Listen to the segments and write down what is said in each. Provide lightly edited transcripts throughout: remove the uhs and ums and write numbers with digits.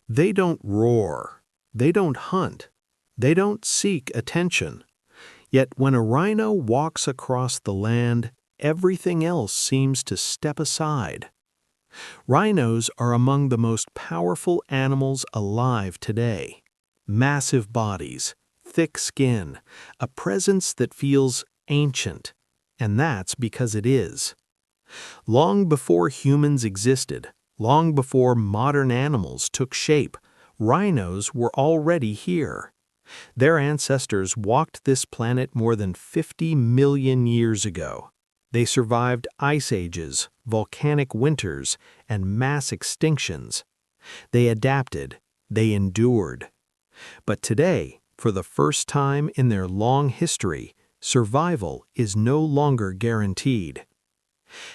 They don't roar. They don't hunt. They don't seek attention. Yet when a rhino walks across the land, everything else seems to step aside. Rhinos are among the most powerful animals alive today. Massive bodies, thick skin, a presence that feels ancient. And that's because it is. Long before humans existed, long before modern animals took shape, rhinos were already here. Their ancestors walked this planet more than 50 million years ago. They survived ice ages, volcanic winters, and mass extinctions. They adapted, they endured. But today, for the first time in their long history, survival is no longer guaranteed.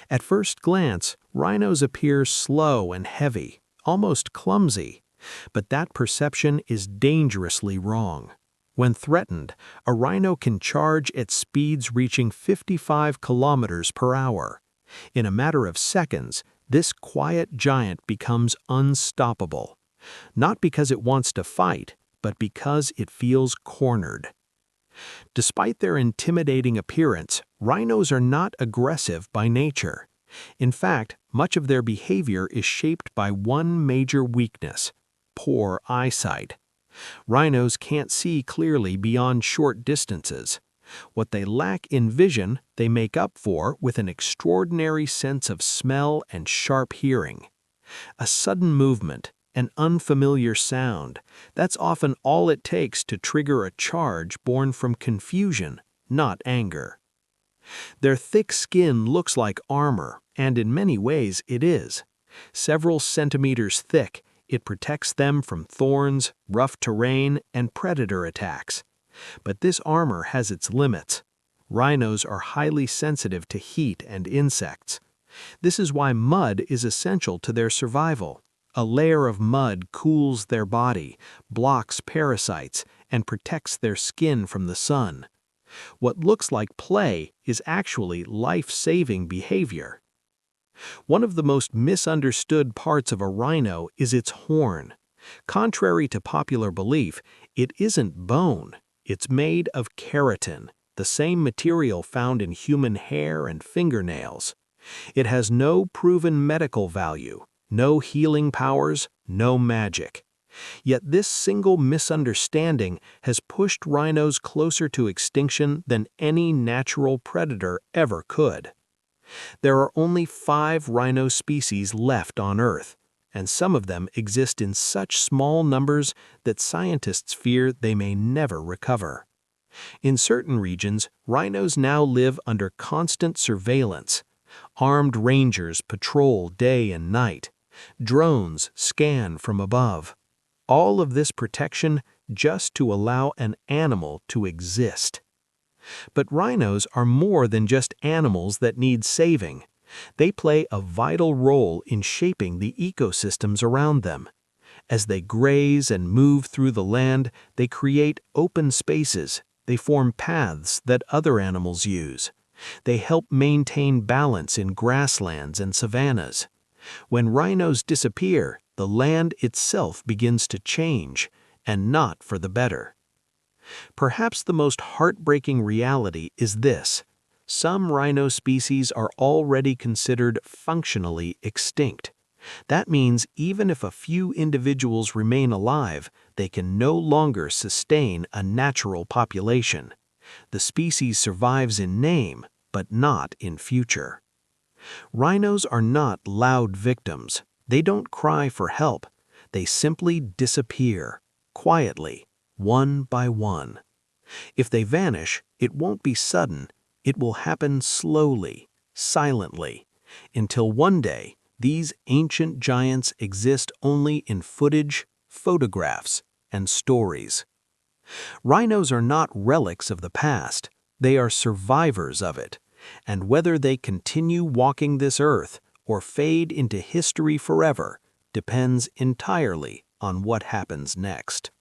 At first glance, rhinos appear slow and heavy, almost clumsy. But that perception is dangerously wrong. When threatened, a rhino can charge at speeds reaching 55 kilometers per hour. In a matter of seconds, this quiet giant becomes unstoppable. Not because it wants to fight, but because it feels cornered. Despite their intimidating appearance, rhinos are not aggressive by nature. In fact, much of their behavior is shaped by one major weakness: poor eyesight. Rhinos can't see clearly beyond short distances. What they lack in vision, they make up for with an extraordinary sense of smell and sharp hearing. A sudden movement, an unfamiliar sound, that's often all it takes to trigger a charge born from confusion, not anger. Their thick skin looks like armor, and in many ways it is. Several centimeters thick, it protects them from thorns, rough terrain, and predator attacks. But this armor has its limits. Rhinos are highly sensitive to heat and insects. This is why mud is essential to their survival. A layer of mud cools their body, blocks parasites, and protects their skin from the sun. What looks like play is actually life-saving behavior. One of the most misunderstood parts of a rhino is its horn. Contrary to popular belief, it isn't bone. It's made of keratin, the same material found in human hair and fingernails. It has no proven medical value, no healing powers, no magic. Yet this single misunderstanding has pushed rhinos closer to extinction than any natural predator ever could. There are only 5 rhino species left on Earth, and some of them exist in such small numbers that scientists fear they may never recover. In certain regions, rhinos now live under constant surveillance. Armed rangers patrol day and night. Drones scan from above. All of this protection just to allow an animal to exist. But rhinos are more than just animals that need saving. They play a vital role in shaping the ecosystems around them. As they graze and move through the land, they create open spaces. They form paths that other animals use. They help maintain balance in grasslands and savannas. When rhinos disappear, the land itself begins to change, and not for the better. Perhaps the most heartbreaking reality is this: some rhino species are already considered functionally extinct. That means even if a few individuals remain alive, they can no longer sustain a natural population. The species survives in name, but not in future. Rhinos are not loud victims. They don't cry for help. They simply disappear, quietly, one by one. If they vanish, it won't be sudden. It will happen slowly, silently, until one day these ancient giants exist only in footage, photographs, and stories. Rhinos are not relics of the past. They are survivors of it. And whether they continue walking this earth or fade into history forever depends entirely on what happens next.